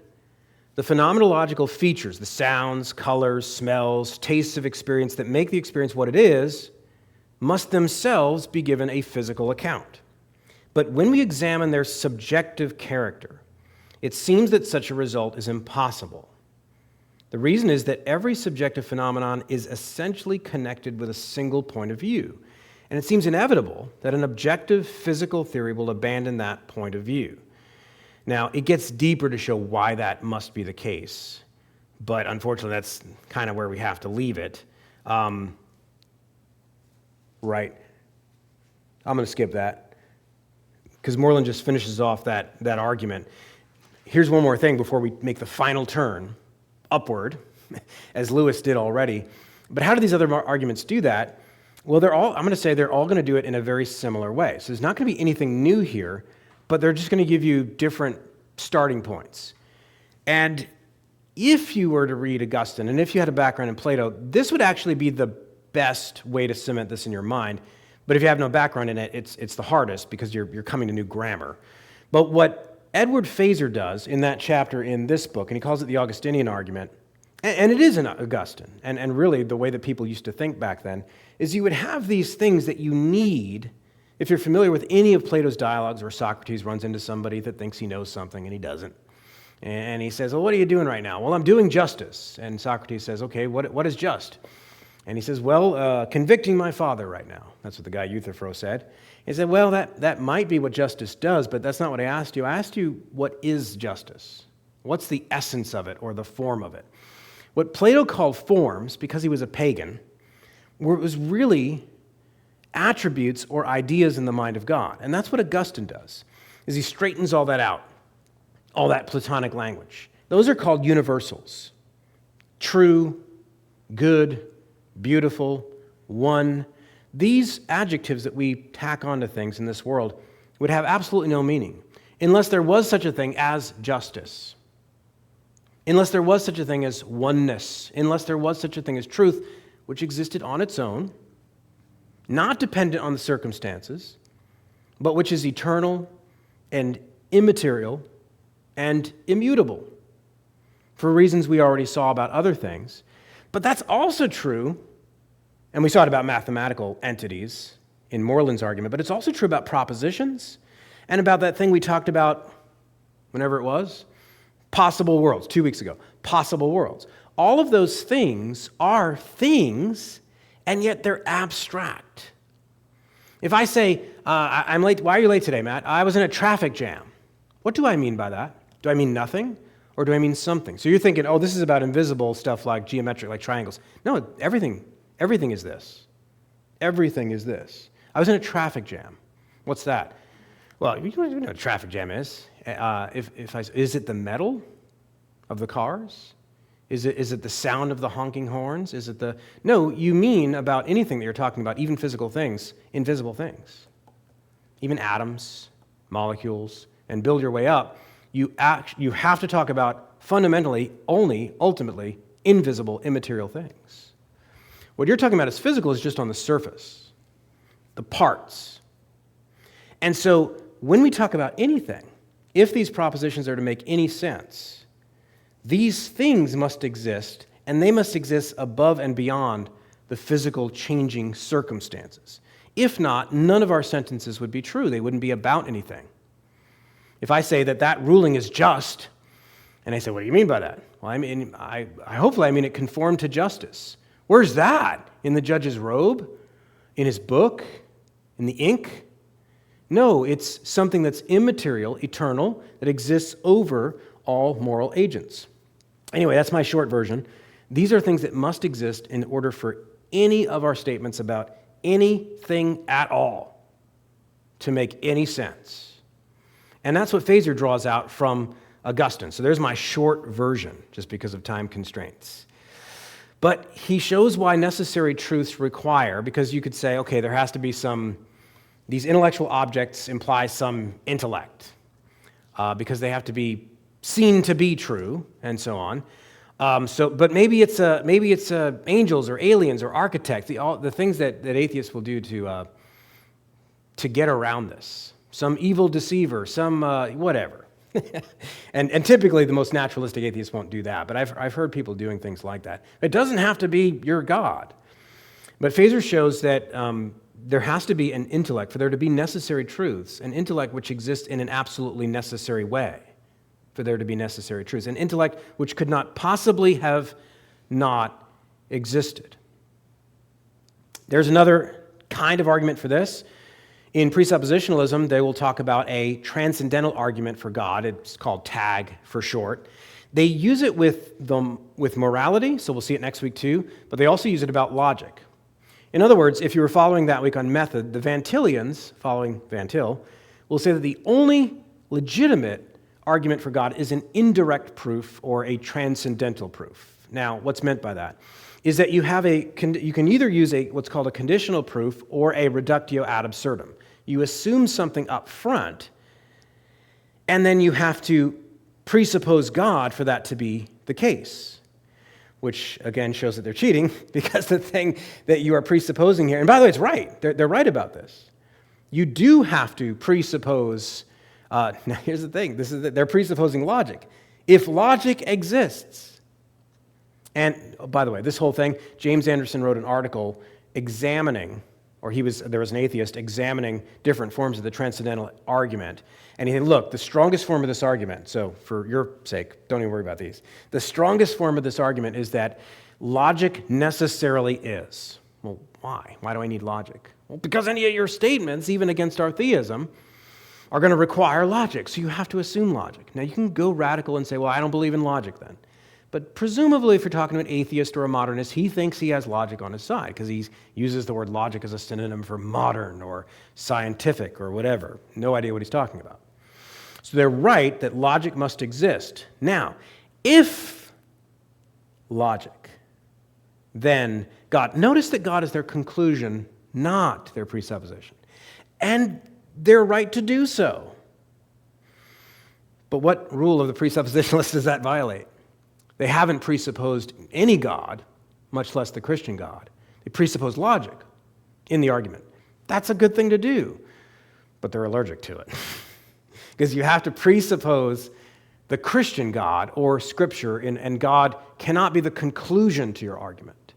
the phenomenological features, the sounds, colors, smells, tastes of experience that make the experience what it is, must themselves be given a physical account. But when we examine their subjective character, it seems that such a result is impossible. The reason is that every subjective phenomenon is essentially connected with a single point of view, and it seems inevitable that an objective physical theory will abandon that point of view. Now, it gets deeper to show why that must be the case, but unfortunately that's kind of where we have to leave it. Right. I'm going to skip that, because Moreland just finishes off that argument. Here's one more thing before we make the final turn upward, as Lewis did already. But how do these other arguments do that? Well, I'm going to say they're all going to do it in a very similar way. So there's not going to be anything new here, but they're just going to give you different starting points. And if you were to read Augustine, and if you had a background in Plato, this would actually be the best way to cement this in your mind. But if you have no background in it, it's the hardest, because you're coming to new grammar. But what Edward Fazer does in that chapter in this book, and he calls it the Augustinian argument, and it is an Augustine, and really the way that people used to think back then, is you would have these things that you need. If you're familiar with any of Plato's dialogues where Socrates runs into somebody that thinks he knows something and he doesn't, and he says, well, what are you doing right now? Well, I'm doing justice. And Socrates says, okay, what is just? And he says, well, convicting my father right now. That's what the guy Euthyphro said. He said, well, that might be what justice does, but that's not what I asked you. I asked you, what is justice? What's the essence of it or the form of it? What Plato called forms, because he was a pagan, was really attributes or ideas in the mind of God. And that's what Augustine does, is he straightens all that out, all that Platonic language. Those are called universals. True, good, beautiful, one. These adjectives that we tack onto things in this world would have absolutely no meaning unless there was such a thing as justice, unless there was such a thing as oneness, unless there was such a thing as truth, which existed on its own, not dependent on the circumstances, but which is eternal and immaterial and immutable for reasons we already saw about other things. But that's also true, and we saw it about mathematical entities in Moreland's argument, but it's also true about propositions and about that thing we talked about whenever it was, possible worlds, 2 weeks ago, possible worlds. All of those things are things, and yet they're abstract. If I say, I'm late, why are you late today, Matt? I was in a traffic jam. What do I mean by that? Do I mean nothing, or do I mean something? So you're thinking, oh, this is about invisible stuff like geometric, like triangles. No, everything is this. Everything is this. I was in a traffic jam. What's that? Well, you know what a traffic jam is. Is it the metal of the cars? Is it the sound of the honking horns? Is it the... No, you mean about anything that you're talking about, even physical things, invisible things. Even atoms, molecules, and build your way up. You have to talk about fundamentally, only, ultimately, invisible, immaterial things. What you're talking about as physical is just on the surface, the parts. And so when we talk about anything, if these propositions are to make any sense, these things must exist, and they must exist above and beyond the physical changing circumstances. If not, none of our sentences would be true. They wouldn't be about anything. If I say that ruling is just, and I say, what do you mean by that? Well, I mean, hopefully I mean it conformed to justice. Where's that? In the judge's robe? In his book? In the ink? No, it's something that's immaterial, eternal, that exists over all moral agents. Anyway, that's my short version. These are things that must exist in order for any of our statements about anything at all to make any sense. And that's what Fazer draws out from Augustine. So there's my short version, just because of time constraints. But he shows why necessary truths require, because you could say, okay, there has to be these intellectual objects imply some intellect, because they have to be seen to be true, and so on. But maybe it's angels or aliens or architects, the things that atheists will do to get around this. Some evil deceiver, some whatever. and typically the most naturalistic atheists won't do that, but I've heard people doing things like that. It doesn't have to be your God. But Fazer shows that there has to be an intellect, for there to be necessary truths, an intellect which exists in an absolutely necessary way, for there to be necessary truths, an intellect which could not possibly have not existed. There's another kind of argument for this. In presuppositionalism, they will talk about a transcendental argument for God. It's called TAG for short. They use it with morality, so we'll see it next week too, but they also use it about logic. In other words, if you were following that week on method, the Van Tillians, following Van Til, will say that the only legitimate argument for God is an indirect proof or a transcendental proof. Now, what's meant by that is that you can either use what's called a conditional proof or a reductio ad absurdum. You assume something up front, and then you have to presuppose God for that to be the case, which again shows that they're cheating, because the thing that you are presupposing here, and by the way, it's right. They're right about this. You do have to presuppose. Now, here's the thing. They're presupposing logic. If logic exists, and by the way, this whole thing, James Anderson wrote an article examining, there was an atheist examining different forms of the transcendental argument. And he said, look, the strongest form of this argument, so for your sake, don't even worry about these. The strongest form of this argument is that logic necessarily is. Well, why? Why do I need logic? Well, because any of your statements, even against our theism, are going to require logic, so you have to assume logic. Now, you can go radical and say, well, I don't believe in logic then. But presumably, if you're talking to an atheist or a modernist, he thinks he has logic on his side, because he uses the word logic as a synonym for modern or scientific or whatever. No idea what he's talking about. So they're right that logic must exist. Now, if logic, then God, notice that God is their conclusion, not their presupposition. And they're right to do so. But what rule of the presuppositionalist does that violate? They haven't presupposed any God, much less the Christian God. They presuppose logic in the argument. That's a good thing to do, but they're allergic to it. Because you have to presuppose the Christian God or Scripture, and God cannot be the conclusion to your argument.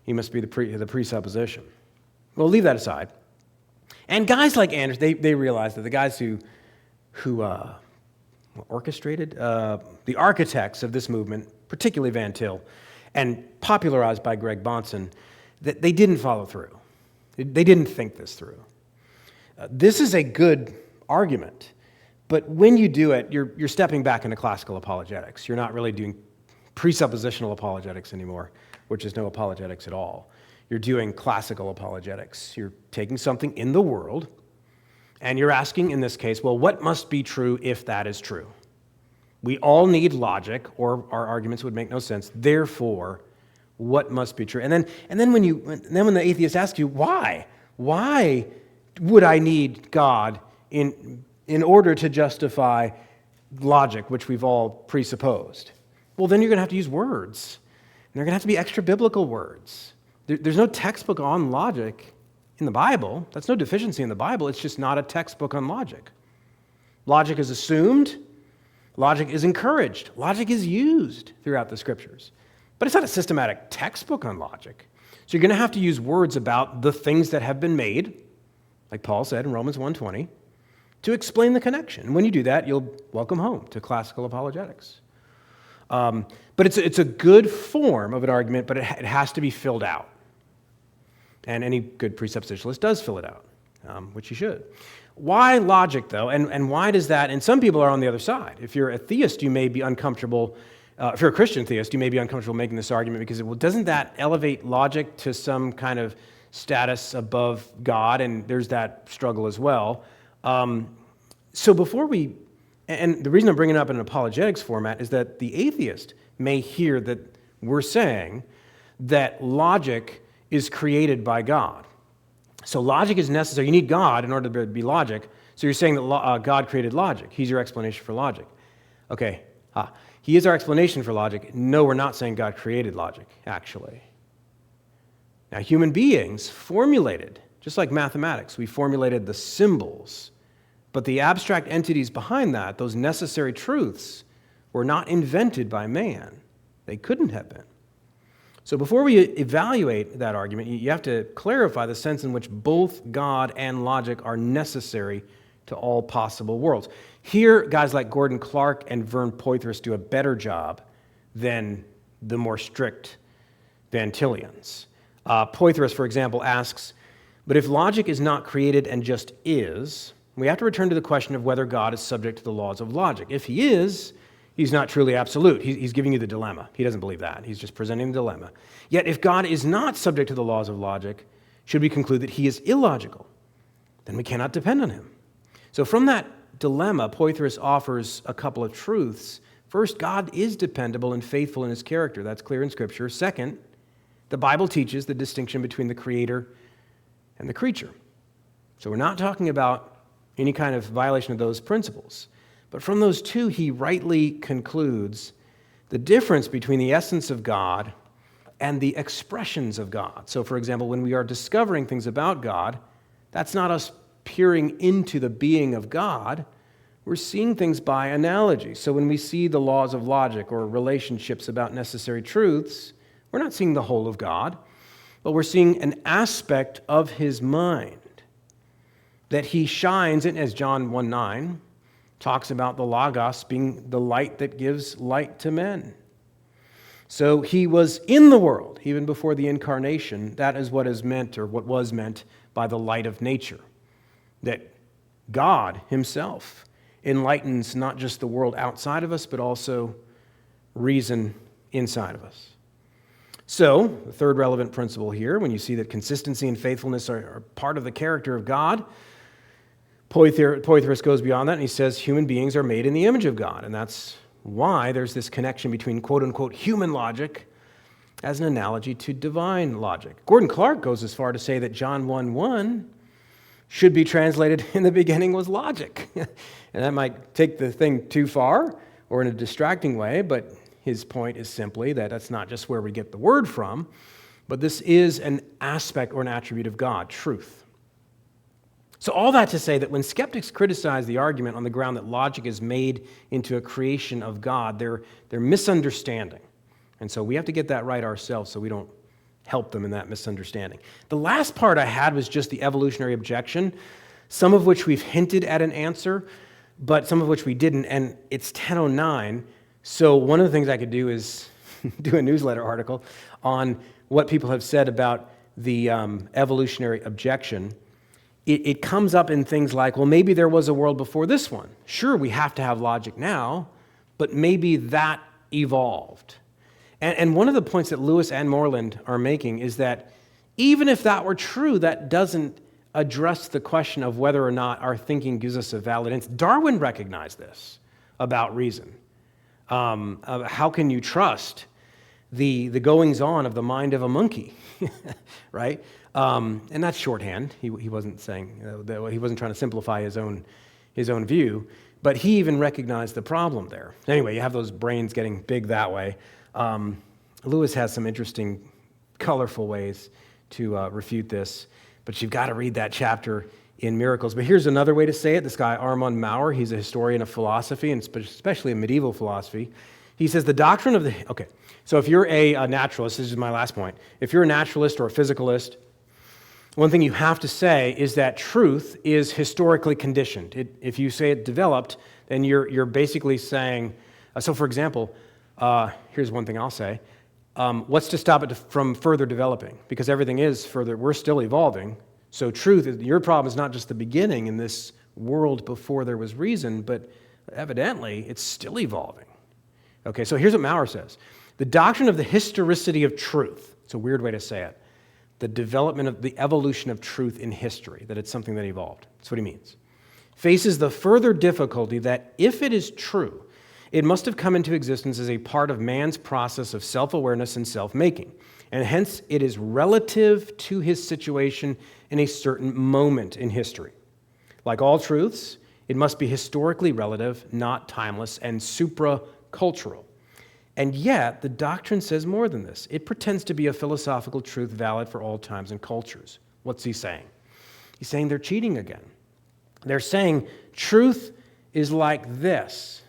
He must be the presupposition. We'll leave that aside. And guys like Anders, they realize that the guys who orchestrated, the architects of this movement, particularly Van Til, and popularized by Greg Bahnsen, that they didn't follow through. They didn't think this through. This is a good argument, but when you do it, you're stepping back into classical apologetics. You're not really doing presuppositional apologetics anymore, which is no apologetics at all. You're doing classical apologetics. You're taking something in the world, and you're asking, in this case, well, what must be true if that is true? We all need logic, or our arguments would make no sense. Therefore, what must be true? And then when the atheist asks you, why? Why would I need God in order to justify logic, which we've all presupposed? Well, then you're going to have to use words. And they're going to have to be extra biblical words. There's no textbook on logic in the Bible. That's no deficiency in the Bible. It's just not a textbook on logic. Logic is assumed. Logic is encouraged. Logic is used throughout the Scriptures. But it's not a systematic textbook on logic. So you're going to have to use words about the things that have been made, like Paul said in Romans 1:20, to explain the connection. And when you do that, you'll welcome home to classical apologetics. But it's a good form of an argument, but it has to be filled out. And any good presuppositionalist does fill it out, which he should. Why logic, though? And why does that? And some people are on the other side. If you're a theist, you may be uncomfortable. If you're a Christian theist, you may be uncomfortable making this argument because, well, doesn't that elevate logic to some kind of status above God? And there's that struggle as well. So before we, and the reason I'm bringing it up in an apologetics format is that the atheist may hear that we're saying that logic is created by God. So logic is necessary. You need God in order to be logic. So you're saying that God created logic. He's your explanation for logic. Okay. He is our explanation for logic. No, we're not saying God created logic, actually. Now, human beings formulated, just like mathematics, we formulated the symbols. But the abstract entities behind that, those necessary truths, were not invented by man. They couldn't have been. So before we evaluate that argument, you have to clarify the sense in which both God and logic are necessary to all possible worlds. Here, guys like Gordon Clark and Vern Poythress do a better job than the more strict Van Tillians. Poythress, for example, asks, but if logic is not created and just is, we have to return to the question of whether God is subject to the laws of logic. If he is, he's not truly absolute. He's giving you the dilemma. He doesn't believe that. He's just presenting the dilemma. Yet if God is not subject to the laws of logic, should we conclude that he is illogical? Then we cannot depend on him. So from that dilemma, Poythress offers a couple of truths. First, God is dependable and faithful in his character. That's clear in Scripture. Second, the Bible teaches the distinction between the creator and the creature. So we're not talking about any kind of violation of those principles. But from those two, he rightly concludes the difference between the essence of God and the expressions of God. So, for example, when we are discovering things about God, that's not us peering into the being of God. We're seeing things by analogy. So when we see the laws of logic or relationships about necessary truths, we're not seeing the whole of God, but we're seeing an aspect of his mind that he shines in, as John 1:9 talks about the Logos being the light that gives light to men. So he was in the world, even before the incarnation. That is what is meant, or what was meant, by the light of nature. That God himself enlightens not just the world outside of us, but also reason inside of us. So, the third relevant principle here, when you see that consistency and faithfulness are part of the character of God, Poythress goes beyond that and he says human beings are made in the image of God. And that's why there's this connection between quote-unquote human logic as an analogy to divine logic. Gordon Clark goes as far to say that John 1:1 should be translated, in the beginning was logic. And that might take the thing too far or in a distracting way, but his point is simply that that's not just where we get the word from, but this is an aspect or an attribute of God, truth. So all that to say that when skeptics criticize the argument on the ground that logic is made into a creation of God, they're misunderstanding. And so we have to get that right ourselves so we don't help them in that misunderstanding. The last part I had was just the evolutionary objection, some of which we've hinted at an answer, but some of which we didn't, and it's 10:09. So one of the things I could do is do a newsletter article on what people have said about the evolutionary objection. It comes up in things like, well, maybe there was a world before this one. Sure, we have to have logic now, but maybe that evolved. And one of the points that Lewis and Moreland are making is that even if that were true, that doesn't address the question of whether or not our thinking gives us a valid answer. Darwin recognized this about reason. How can you trust the goings-on of the mind of a monkey, right? And that's shorthand. He wasn't saying, he wasn't trying to simplify his own view, but he even recognized the problem there. Anyway, you have those brains getting big that way. Lewis has some interesting, colorful ways to refute this, but you've got to read that chapter in Miracles. But here's another way to say it. This guy, Armand Maurer, he's a historian of philosophy, and especially in medieval philosophy. He says the doctrine of the... Okay, so if you're a naturalist, this is my last point. If you're a naturalist or a physicalist, one thing you have to say is that truth is historically conditioned. If you say it developed, then you're basically saying... So for example, here's one thing I'll say. What's to stop it from further developing? Because everything is further... We're still evolving. So truth, your problem is not just the beginning in this world before there was reason, but evidently it's still evolving. Okay, so here's what Maurer says. The doctrine of the historicity of truth, it's a weird way to say it, the development of the evolution of truth in history, that it's something that evolved. That's what he means. Faces the further difficulty that if it is true, it must have come into existence as a part of man's process of self-awareness and self-making, and hence it is relative to his situation in a certain moment in history. Like all truths, it must be historically relative, not timeless, and supra-cultural. And yet, the doctrine says more than this. It pretends to be a philosophical truth valid for all times and cultures. What's he saying? He's saying they're cheating again. They're saying truth is like this,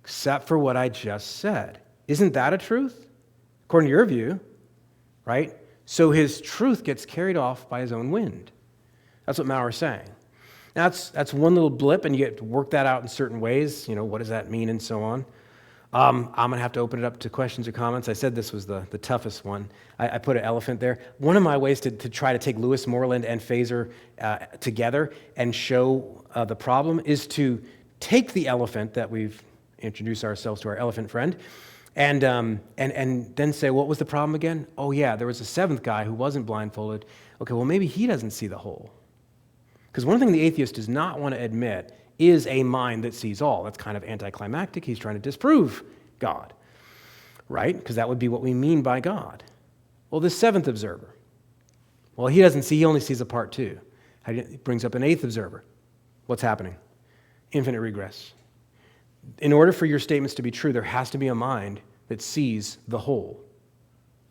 except for what I just said. Isn't that a truth? According to your view, right? So his truth gets carried off by his own wind. That's what Maurer's saying. That's one little blip, and you get to work that out in certain ways. You know, what does that mean, and so on. I'm going to have to open it up to questions or comments. I said this was the toughest one. I put an elephant there. One of my ways to try to take Lewis, Moreland, and Fazer together and show the problem is to take the elephant that we've introduced ourselves to our elephant friend, and then say, what was the problem again? Oh yeah, there was a seventh guy who wasn't blindfolded. Okay, well maybe he doesn't see the whole. Because one thing the atheist does not want to admit is a mind that sees all. That's kind of anticlimactic. He's trying to disprove God, right? Because that would be what we mean by God. Well, this seventh observer, well, he doesn't see, he only sees a part two. It brings up an eighth observer. What's happening? Infinite regress. In order for your statements to be true, there has to be a mind that sees the whole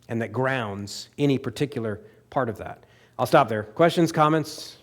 and that grounds any particular part of that. I'll stop there. Questions, comments?